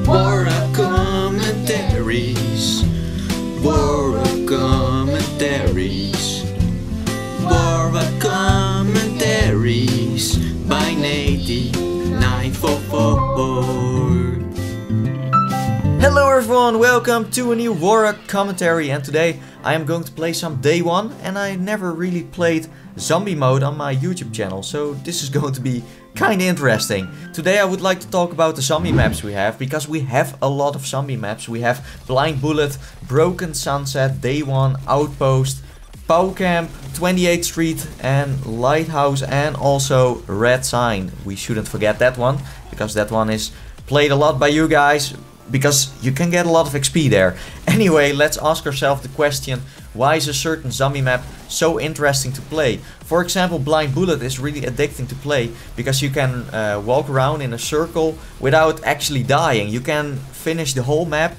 WarRock commentaries. WarRock commentaries. WarRock commentaries by Nathie 944. Hello everyone, welcome to a new WarRock commentary, and today I am going to play some Day 1, and I never really played zombie mode on my YouTube channel, so this is going to be kinda interesting. Today I would like to talk about the zombie maps we have, because we have a lot of zombie maps. We have Blind Bullet, Broken Sunset, Day 1, Outpost, Pow Camp, 28th Street and Lighthouse, and also Red Sign. We shouldn't forget that one, because that one is played a lot by you guys, because you can get a lot of XP there. Anyway, let's ask ourselves the question, why is a certain zombie map so interesting to play? For example, Blind Bullet is really addicting to play, because you can walk around in a circle without actually dying. You can finish the whole map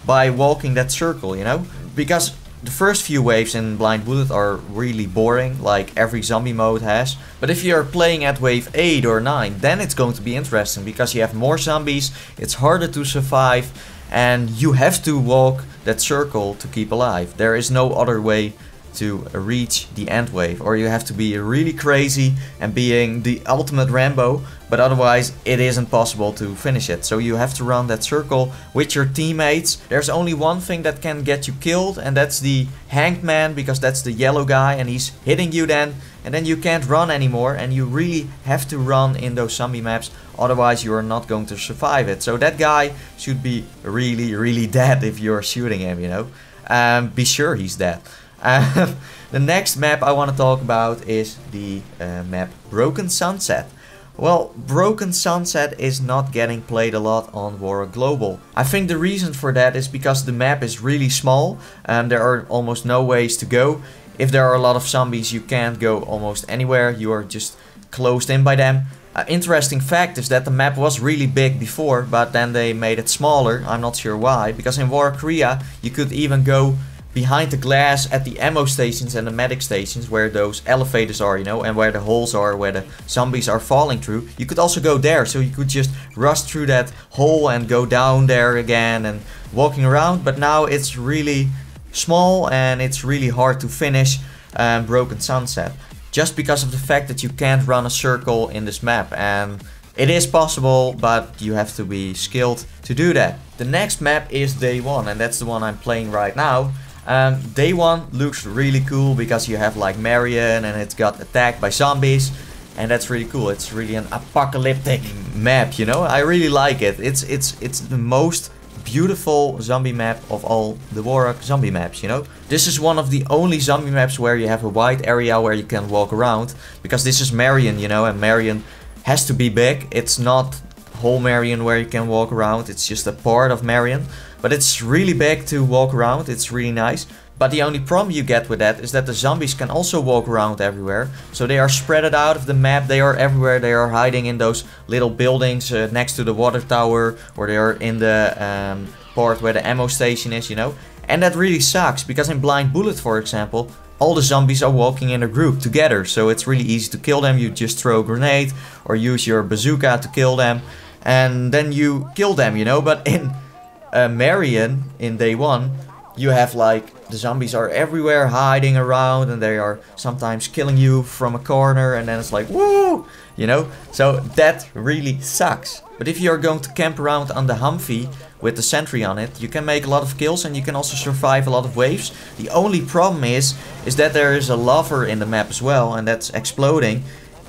by walking that circle, you know? Because the first few waves in Blind Bullet are really boring, like every zombie mode has. But if you're playing at wave 8 or 9, then it's going to be interesting, because you have more zombies, it's harder to survive, and you have to walk that circle to keep alive. There is no other way to reach the end wave, or you have to be really crazy and being the ultimate Rambo, but otherwise it isn't possible to finish it. So you have to run that circle with your teammates. There's only one thing that can get you killed, and that's the hanged man, because that's the yellow guy and he's hitting you then, and then you can't run anymore, and you really have to run in those zombie maps, otherwise you are not going to survive it. So that guy should be really dead if you're shooting him, you know. Be sure he's dead. The next map I want to talk about is the map Broken Sunset. Well, Broken Sunset is not getting played a lot on WarRock Global. I think the reason for that is because the map is really small and there are almost no ways to go. If there are a lot of zombies, you can't go almost anywhere, you are just closed in by them. Interesting fact is that the map was really big before, but then they made it smaller. I'm not sure why, because in WarRock Korea you could even go behind the glass at the ammo stations and the medic stations, where those elevators are, you know, and where the holes are, where the zombies are falling through. You could also go there, so you could just rush through that hole and go down there again and walking around. But now it's really small and it's really hard to finish Broken Sunset, just because of the fact that you can't run a circle in this map. And it is possible, but you have to be skilled to do that. The next map is Day 1, and that's the one I'm playing right now. Day 1 looks really cool, because you have like Marion and it's got attacked by zombies, and that's really cool. It's really an apocalyptic map, you know. I really like it. It's the most beautiful zombie map of all the WarRock zombie maps, you know. This is one of the only zombie maps where you have a wide area where you can walk around, because this is Marion, you know, and Marion has to be big. It's not whole Marion where you can walk around, it's just a part of Marion. But it's really big to walk around, it's really nice. But the only problem you get with that is that the zombies can also walk around everywhere. So they are spread out of the map, they are everywhere, they are hiding in those little buildings next to the water tower, or they are in the part where the ammo station is, you know. And that really sucks, because in Blind Bullet, for example, all the zombies are walking in a group together. So it's really easy to kill them. You just throw a grenade or use your bazooka to kill them, and then you kill them, you know. But in Marion, in Day 1, you have like the zombies are everywhere hiding around, and they are sometimes killing you from a corner, and then it's like woo, you know. So that really sucks. But if you're going to camp around on the Humvee with the sentry on it, you can make a lot of kills and you can also survive a lot of waves. The only problem is that there is a lava in the map as well, and that's exploding.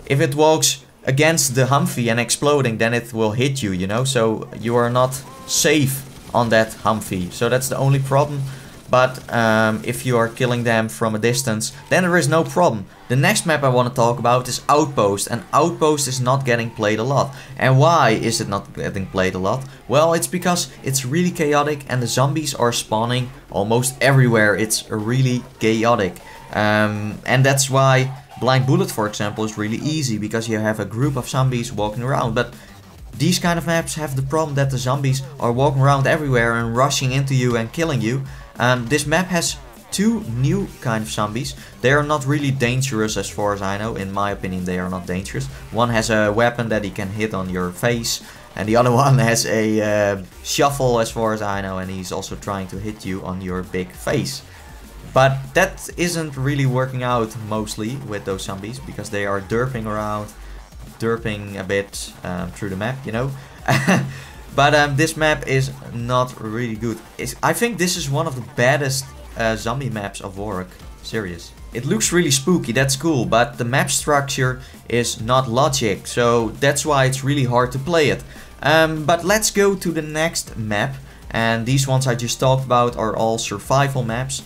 If it walks against the Humvee and exploding, then it will hit you, you know. So you are not safe on that Humvee. So that's the only problem. But if you are killing them from a distance, then there is no problem. The next map I want to talk about is Outpost, and Outpost is not getting played a lot. And why is it not getting played a lot? Well, it's because it's really chaotic and the zombies are spawning almost everywhere. It's really chaotic. And that's why Blind Bullet, for example, is really easy, because you have a group of zombies walking around. But these kind of maps have the problem that the zombies are walking around everywhere and rushing into you and killing you. This map has two new kind of zombies. They are not really dangerous as far as I know. In my opinion, they are not dangerous. One has a weapon that he can hit on your face, And the other one has a shuffle as far as I know, and he's also trying to hit you on your big face. But that isn't really working out mostly with those zombies, because they are derping around, derping a bit through the map, you know. But this map is not really good. I think this is one of the baddest zombie maps of WarRock. Serious. It looks really spooky, that's cool, but the map structure is not logic, so that's why it's really hard to play it. But let's go to the next map, and these ones I just talked about are all survival maps,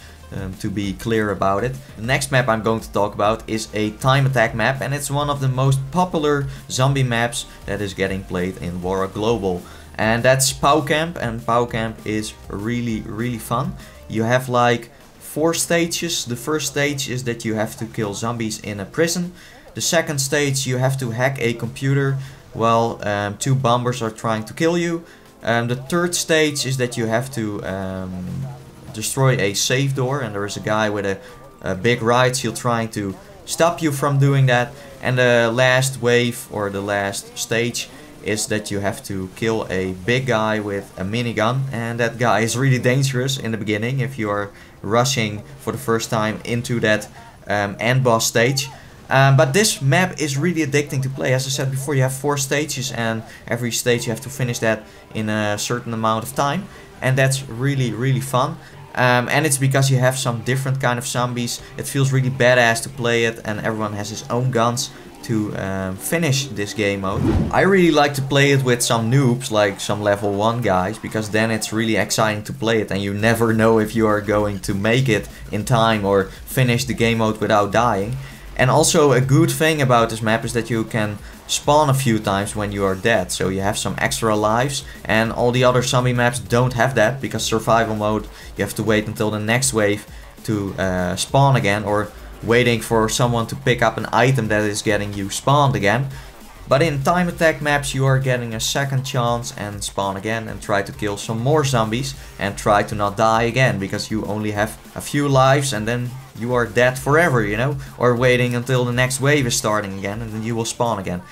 to be clear about it. The next map I'm going to talk about is a time attack map, and it's one of the most popular zombie maps that is getting played in WarRock Global. And that's Pow Camp, and Pow Camp is really fun. You have like 4 stages. The first stage is that you have to kill zombies in a prison. The second stage you have to hack a computer while 2 bombers are trying to kill you. The third stage is that you have to destroy a safe door, and there is a guy with a big riot shield trying to stop you from doing that. And the last wave, or the last stage, is that you have to kill a big guy with a minigun, and that guy is really dangerous in the beginning if you are rushing for the first time into that end boss stage. But this map is really addicting to play. As I said before, you have 4 stages, and every stage you have to finish that in a certain amount of time, and that's really fun. And it's because you have some different kind of zombies. It feels really badass to play it, and everyone has his own guns to finish this game mode. I really like to play it with some noobs, like some level 1 guys, because then it's really exciting to play it and you never know if you are going to make it in time or finish the game mode without dying. And also a good thing about this map is that you can spawn a few times when you are dead, so you have some extra lives, and all the other zombie maps don't have that, because survival mode you have to wait until the next wave to spawn again, or waiting for someone to pick up an item that is getting you spawned again. But in time attack maps you are getting a second chance and spawn again and try to kill some more zombies and try to not die again, because you only have a few lives and then you are dead forever, you know, or waiting until the next wave is starting again and then you will spawn again.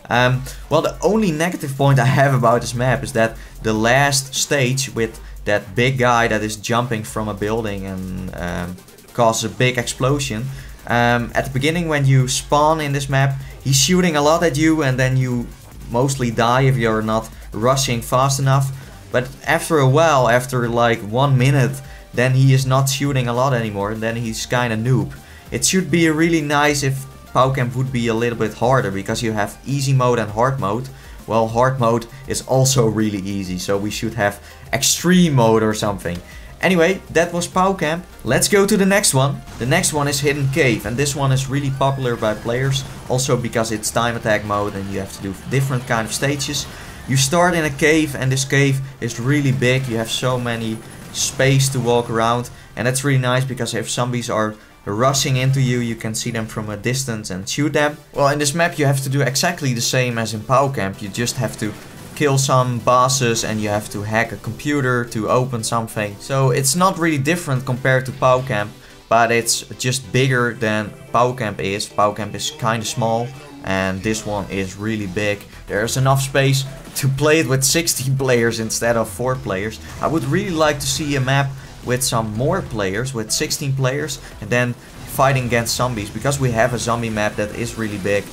Well, the only negative point I have about this map is that the last stage with that big guy that is jumping from a building and causes a big explosion. At the beginning when you spawn in this map, he's shooting a lot at you and then you mostly die if you're not rushing fast enough. But after a while, after like 1 minute, then he is not shooting a lot anymore, and then he's kinda noob. It should be really nice if Pow Camp would be a little bit harder, because you have easy mode and hard mode. Well, hard mode is also really easy, so we should have extreme mode or something. Anyway, that was Pow Camp. Let's go to the next one. The next one is Hidden Cave, and this one is really popular by players, also because it's time attack mode and you have to do different kind of stages. You start in a cave, and this cave is really big. You have so many space to walk around, and that's really nice because if zombies are rushing into you, you can see them from a distance and shoot them. Well, in this map you have to do exactly the same as in Pow Camp. You just have to kill some bosses and you have to hack a computer to open something. So it's not really different compared to Pow Camp, but it's just bigger than Pow Camp is. Pow Camp is kinda small and this one is really big. There's enough space to play it with 16 players instead of 4 players. I would really like to see a map with some more players, with 16 players, and then fighting against zombies, because we have a zombie map that is really big,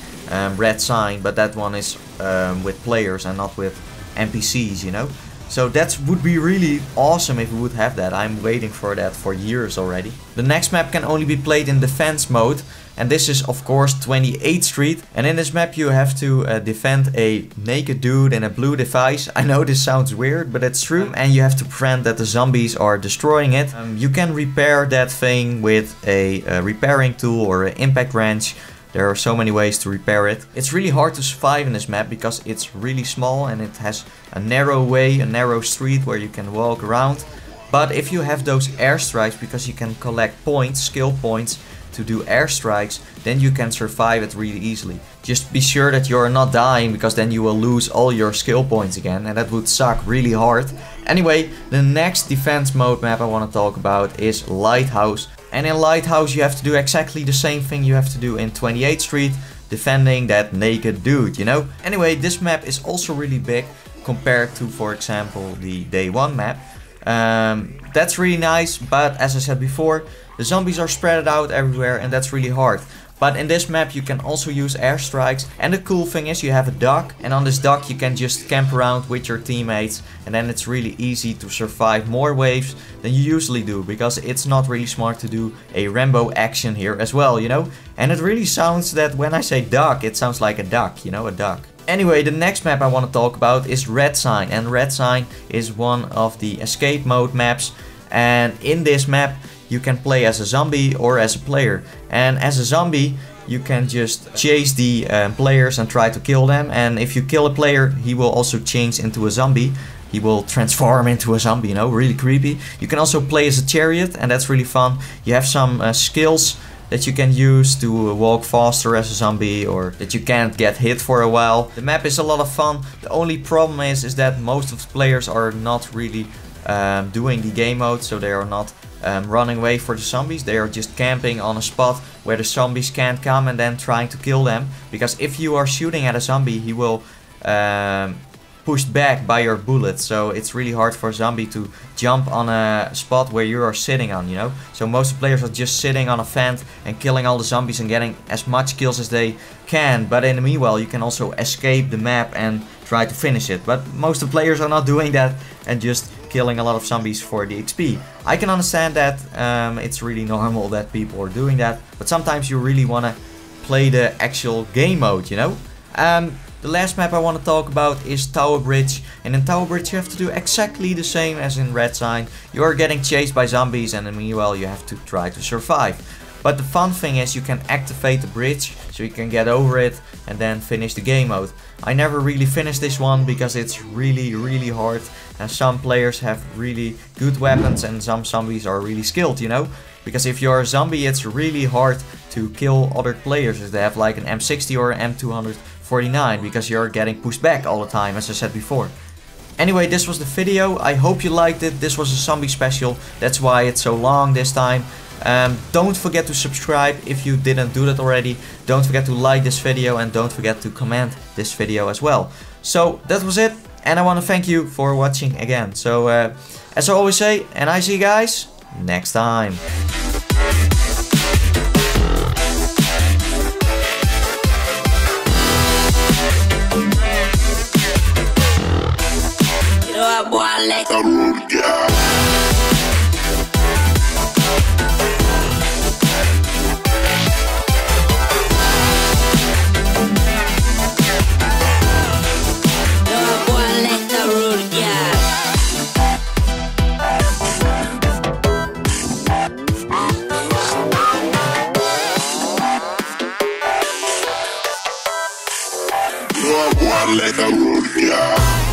Red Sign, but that one is with players and not with NPCs, you know. So that would be really awesome if we would have that. I'm waiting for that for years already. The next map can only be played in defense mode, and this is of course 28th Street. And in this map you have to defend a naked dude in a blue device. I know this sounds weird, but it's true. And you have to prevent that the zombies are destroying it. You can repair that thing with a repairing tool or an impact wrench. There are so many ways to repair it. It's really hard to survive in this map because it's really small and it has a narrow way, a narrow street where you can walk around. But if you have those airstrikes, because you can collect points, skill points, to do airstrikes, then you can survive it really easily. Just be sure that you're not dying, because then you will lose all your skill points again, and that would suck really hard. Anyway, the next defense mode map I want to talk about is Lighthouse. And in Lighthouse you have to do exactly the same thing you have to do in 28th Street, defending that naked dude, you know? Anyway, this map is also really big. compared to, for example, the day 1 map. That's really nice, but as I said before, the zombies are spread out everywhere and that's really hard. But in this map you can also use airstrikes, and the cool thing is you have a dock, and on this dock you can just camp around with your teammates, and then it's really easy to survive more waves than you usually do, because it's not really smart to do a Rambo action here as well, you know. And it really sounds that when I say dock, it sounds like a duck, you know, a duck. Anyway, the next map I want to talk about is Red Sign, and Red Sign is one of the escape mode maps, and in this map you can play as a zombie or as a player. And as a zombie you can just chase the players and try to kill them, and if you kill a player he will also change into a zombie. He will transform into a zombie, you know, really creepy. You can also play as a chariot, and that's really fun. You have some skills that you can use to walk faster as a zombie, or that you can't get hit for a while. The map is a lot of fun. The only problem is that most of the players are not really doing the game mode, so they are not running away for the zombies. They are just camping on a spot where the zombies can't come and then trying to kill them. Because if you are shooting at a zombie, he will pushed back by your bullets, so it's really hard for a zombie to jump on a spot where you are sitting on, you know. So most players are just sitting on a vent and killing all the zombies and getting as much kills as they can, but in the meanwhile you can also escape the map and try to finish it. But most of the players are not doing that and just killing a lot of zombies for the XP. I can understand that, it's really normal that people are doing that, but sometimes you really want to play the actual game mode, you know. The last map I want to talk about is Tower Bridge, and in Tower Bridge you have to do exactly the same as in Red Sign. You are getting chased by zombies, and meanwhile you have to try to survive. But the fun thing is you can activate the bridge, so you can get over it and then finish the game mode. I never really finished this one because it's really hard, and some players have really good weapons and some zombies are really skilled, you know. Because if you're a zombie it's really hard to kill other players if they have like an M60 or an M249, because you're getting pushed back all the time, as I said before. Anyway, this was the video. I hope you liked it. This was a zombie special. That's why it's so long this time. Don't forget to subscribe if you didn't do that already. Don't forget to like this video and don't forget to comment this video as well. So that was it, and I want to thank you for watching again. So as I always say, and I see you guys next time. Like a road, yeah.